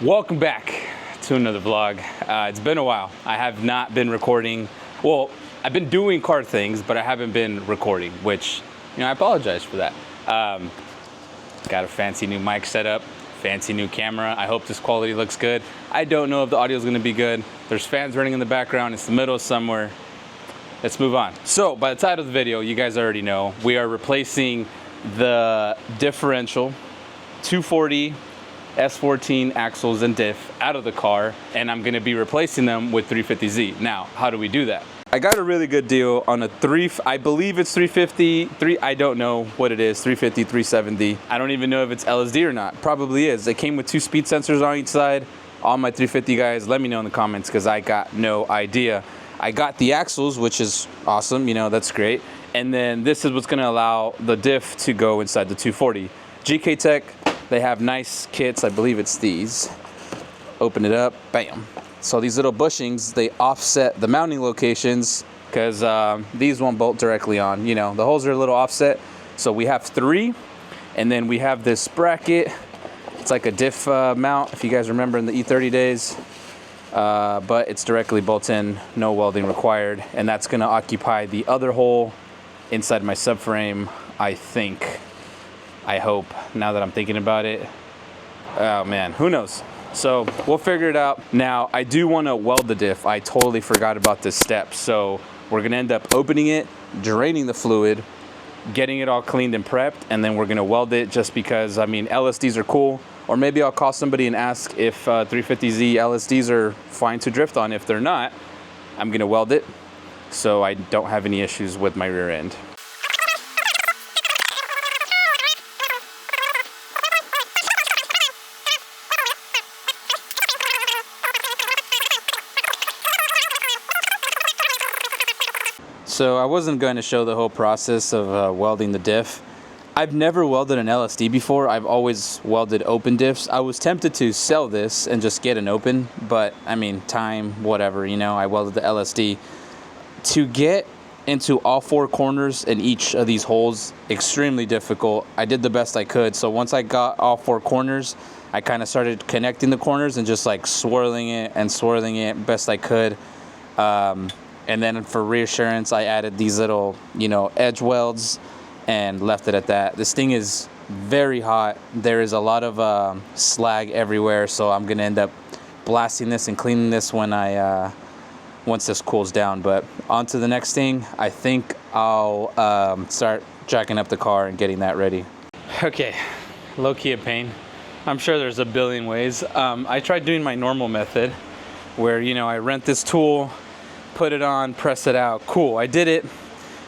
Welcome back to another vlog. It's been a while. I have not been recording. Well, I've been doing car things, but I haven't been recording, which, I apologize for that. Got a fancy new mic setup, fancy new camera. I hope this quality looks good. I don't know if the audio is gonna be good. There's fans running in the background. It's the middle of summer. Let's move on. So by the title of the video, you guys already know, we are replacing the differential 240 S14 axles and diff out of the car, and I'm gonna be replacing them with 350Z. Now, how do we do that? I got a really good deal on a I believe it's 350, I don't know what it is, 350, 370. I don't even know if it's LSD or not. Probably is. It came with 2 speed sensors on each side. All my 350 guys, let me know in the comments because I got no idea. I got the axles, which is awesome, that's great. And then this is what's gonna allow the diff to go inside the 240. gktech, they have nice kits. I believe it's these. Open it up, bam. So these little bushings, they offset the mounting locations because these won't bolt directly on. The holes are a little offset. So we have 3, and then we have this bracket. It's like a diff mount, if you guys remember in the E30 days. But it's directly built in, no welding required. And that's gonna occupy the other hole inside my subframe, I think. I hope, now that I'm thinking about it. Oh man, who knows? So we'll figure it out. Now, I do want to weld the diff. I totally forgot about this step. So we're gonna end up opening it, draining the fluid, getting it all cleaned and prepped, and then we're gonna weld it just because, LSDs are cool. Or maybe I'll call somebody and ask if 350Z LSDs are fine to drift on. If they're not, I'm gonna weld it so I don't have any issues with my rear end. So I wasn't going to show the whole process of welding the diff. I've never welded an LSD before. I've always welded open diffs. I was tempted to sell this and just get an open, but time, whatever, I welded the LSD. To get into all 4 corners in each of these holes, extremely difficult. I did the best I could. So once I got all 4 corners, I kind of started connecting the corners and just like swirling it best I could. And then for reassurance, I added these little, edge welds and left it at that. This thing is very hot. There is a lot of slag everywhere, so I'm gonna end up blasting this and cleaning this when once this cools down. But on to the next thing. I think I'll start jacking up the car and getting that ready. Okay, low-key a pain. I'm sure there's a billion ways. I tried doing my normal method where, I rent this tool, put it on, press it out. Cool, I did it.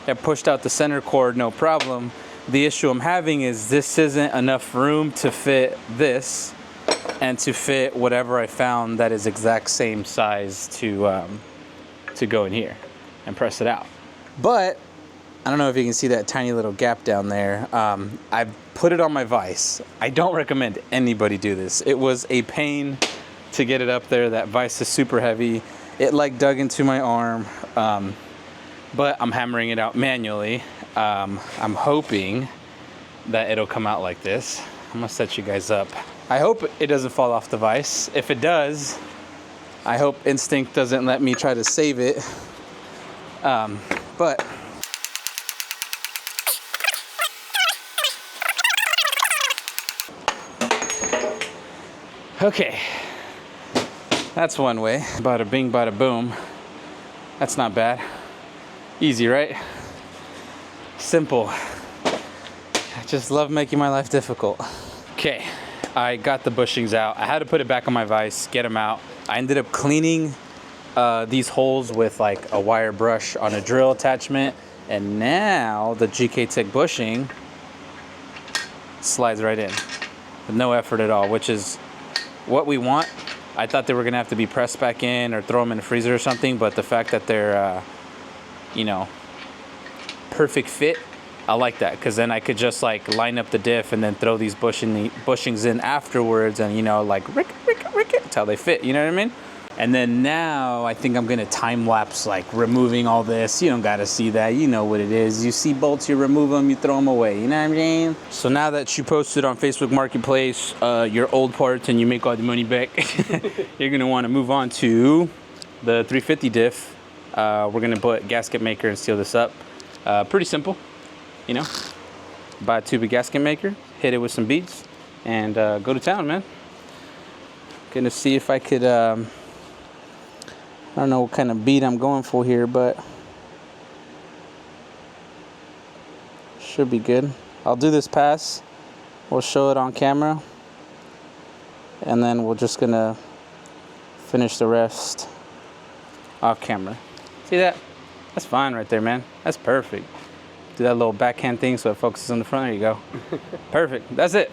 I pushed out the center cord, no problem. The issue I'm having is this isn't enough room to fit this and to fit whatever I found that is exact same size to go in here and press it out. But I don't know if you can see that tiny little gap down there. I've put it on my vise. I don't recommend anybody do this. It was a pain to get it up there. That vise is super heavy. It like dug into my arm, but I'm hammering it out manually. I'm hoping that it'll come out like this. I'm gonna set you guys up. I hope it doesn't fall off the vise. If it does, I hope instinct doesn't let me try to save it. But okay. That's one way. Bada bing, bada boom. That's not bad. Easy, right? Simple. I just love making my life difficult. Okay, I got the bushings out. I had to put it back on my vise, get them out. I ended up cleaning these holes with like a wire brush on a drill attachment. And now the gktech bushing slides right in with no effort at all, which is what we want. I thought they were gonna have to be pressed back in or throw them in the freezer or something, but the fact that they're, perfect fit, I like that, because then I could just like line up the diff and then throw these bushings in afterwards and, rick it, that's how they fit, you know what I mean? And then now I think I'm gonna time lapse, like removing all this. You don't gotta see that, you know what it is. You see bolts, you remove them, you throw them away, you know what I'm saying? So now that you posted on Facebook Marketplace your old parts and you make all the money back, you're gonna wanna move on to the 350 diff. We're gonna put gasket maker and seal this up. Pretty simple, you know? Buy a tube of gasket maker, hit it with some beads, and go to town, man. Gonna see if I could, I don't know what kind of bead I'm going for here, but should be good. I'll do this pass. We'll show it on camera. And then we're just gonna finish the rest off camera. See that? That's fine right there, man. That's perfect. Do that little backhand thing so it focuses on the front. There you go. Perfect. That's it.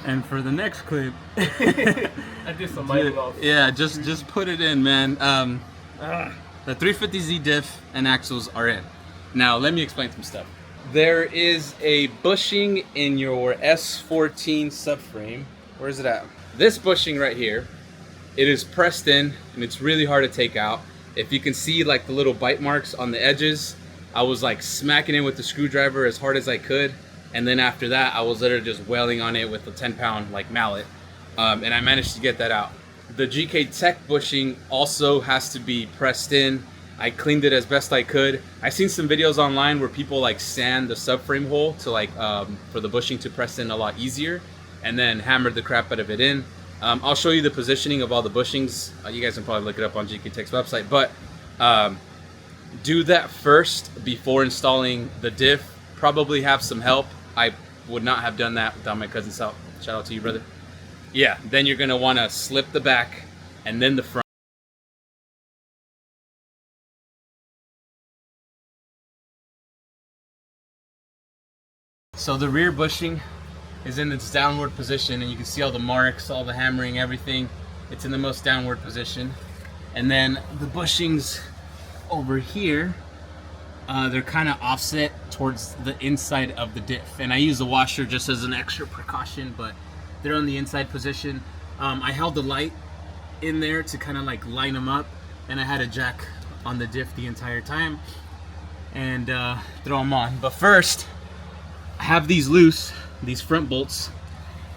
And for the next clip, I did some lighting off. Yeah, just put it in, man. The 350Z diff and axles are in. Now let me explain some stuff. There is a bushing in your S14 subframe. Where is it at? This bushing right here. It is pressed in and it's really hard to take out. If you can see like the little bite marks on the edges, I was like smacking it with the screwdriver as hard as I could. And then after that, I was literally just wailing on it with a 10-pound like mallet. And I managed to get that out. The gktech bushing also has to be pressed in. I cleaned it as best I could. I've seen some videos online where people like sand the subframe hole to like for the bushing to press in a lot easier, and then hammered the crap out of it in. I'll show you the positioning of all the bushings. You guys can probably look it up on gktech's website, but do that first before installing the diff. Probably have some help. I would not have done that without my cousin's help. Shout out to you, brother. Yeah, then you're gonna wanna slip the back and then the front. So the rear bushing is in its downward position, and you can see all the marks, all the hammering, everything. It's in the most downward position. And then the bushings over here, they're kind of offset towards the inside of the diff. And I use the washer just as an extra precaution, but they're on the inside position. I held the light in there to kind of like line them up, and I had a jack on the diff the entire time and throw them on. But first, I have these loose, these front bolts,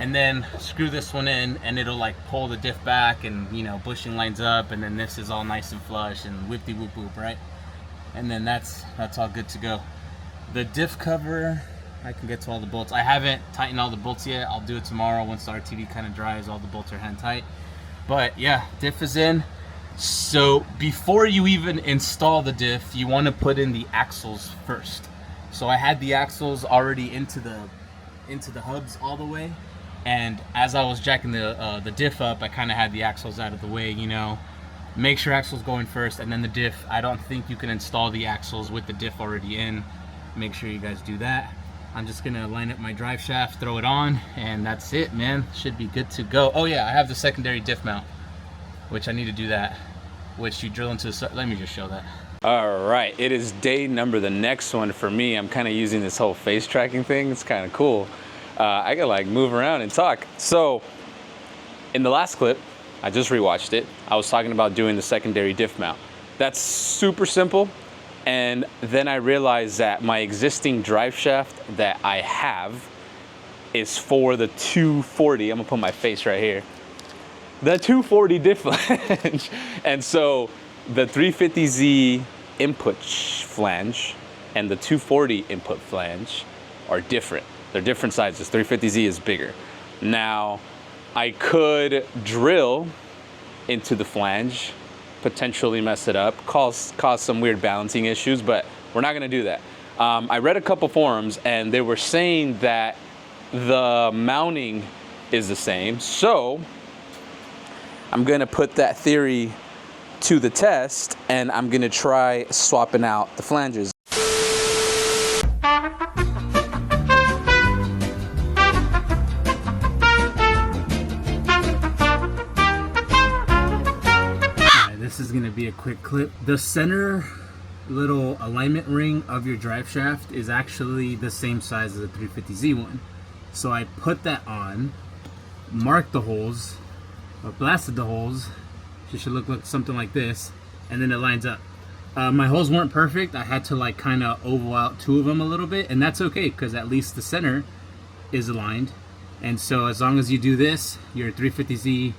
and then screw this one in, and it'll like pull the diff back, and you know, bushing lines up, and then this is all nice and flush and whippy whoop whoop, right? And then that's all good to go. The diff cover, I can get to all the bolts. I haven't tightened all the bolts yet. I'll do it tomorrow once the RTV kind of dries. All the bolts are hand tight. But yeah, diff is in. So before you even install the diff, you want to put in the axles first. So I had the axles already into the hubs all the way. And as I was jacking the diff up, I kind of had the axles out of the way, you know. Make sure axles going first, and then the diff. I don't think you can install the axles with the diff already in. Make sure you guys do that. I'm just gonna line up my drive shaft, throw it on, and that's it, man. Should be good to go. Oh yeah, I have the secondary diff mount, which I need to do that, which you drill into the, let me just show that. All right, it is day number, the next one for me. I'm kind of using this whole face tracking thing. It's kind of cool. I can like move around and talk. So in the last clip, I just rewatched it. I was talking about doing the secondary diff mount. That's super simple. And then I realized that my existing drive shaft that I have is for the 240. I'm gonna put my face right here. The 240 diff flange. And so the 350Z input flange and the 240 input flange are different. They're different sizes. 350Z is bigger. Now, I could drill into the flange, potentially mess it up, cause some weird balancing issues, but we're not gonna do that. I read a couple forums and they were saying that the mounting is the same. So I'm gonna put that theory to the test, and I'm gonna try swapping out the flanges. This is gonna be a quick clip. The center little alignment ring of your drive shaft is actually the same size as the 350Z one. So I put that on, marked the holes, or blasted the holes, So it should look something like this, and then it lines up. My holes weren't perfect. I had to like kind of oval out 2 of them a little bit, and that's okay because at least the center is aligned. And so as long as you do this, your 350Z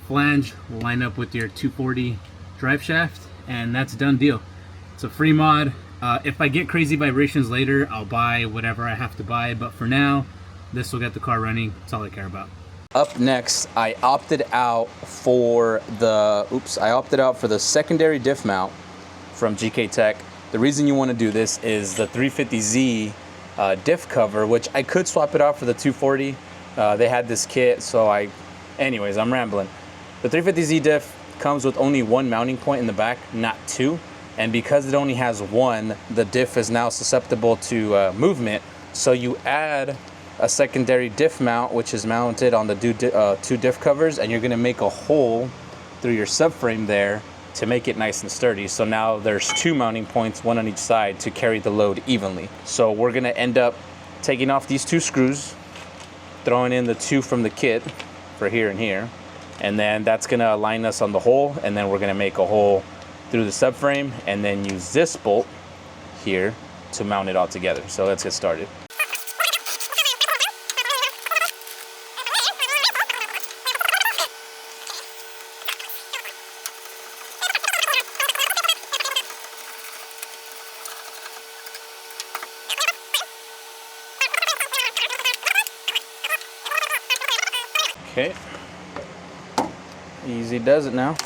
flange will line up with your 240 drive shaft, and that's a done deal. It's a free mod. If I get crazy vibrations later, I'll buy whatever I have to buy, but for now, this will get the car running. That's all I care about. Up next, I opted out for the secondary diff mount from gktech. The reason you want to do this is the 350Z diff cover, which I could swap it out for the 240. They had this kit, so anyways, I'm rambling. The 350Z diff comes with only 1 mounting point in the back, not 2. And because it only has 1, the diff is now susceptible to movement. So you add a secondary diff mount, which is mounted on the 2 diff covers, and you're gonna make a hole through your subframe there to make it nice and sturdy. So now there's 2 mounting points, 1 on each side, to carry the load evenly. So we're gonna end up taking off these 2 screws, throwing in the 2 from the kit for here and here, and then that's gonna align us on the hole, and then we're gonna make a hole through the subframe and then use this bolt here to mount it all together. So let's get started. Okay, easy does it now.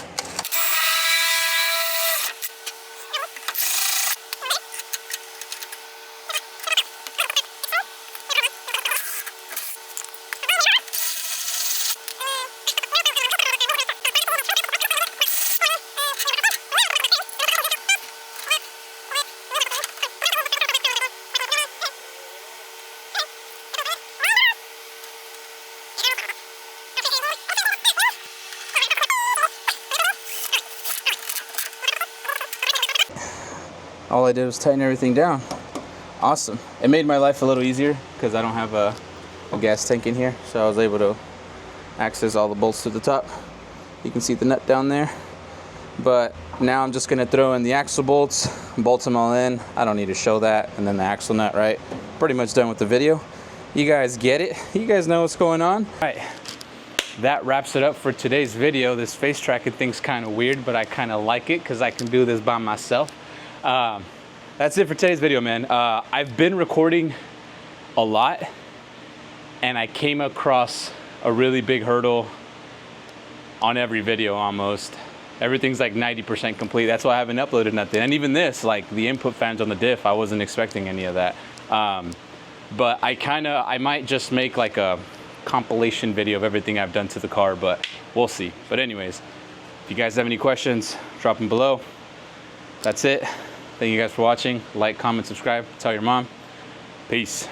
All I did was tighten everything down. Awesome. It made my life a little easier because I don't have a gas tank in here, so I was able to access all the bolts to the top. You can see the nut down there. But now I'm just gonna throw in the axle bolts, bolt them all in. I don't need to show that, and then the axle nut, right? Pretty much done with the video. You guys get it. You guys know what's going on. All right, that wraps it up for today's video. This face tracking thing's kind of weird, but I kind of like it because I can do this by myself. That's it for today's video, man. I've been recording a lot, and I came across a really big hurdle on every video almost. Everything's like 90% complete. That's why I haven't uploaded nothing. And even this, like the input fans on the diff, I wasn't expecting any of that. But I might just make like a compilation video of everything I've done to the car, but we'll see. But anyways, if you guys have any questions, drop them below. That's it. Thank you guys for watching. Like, comment, subscribe, tell your mom. Peace.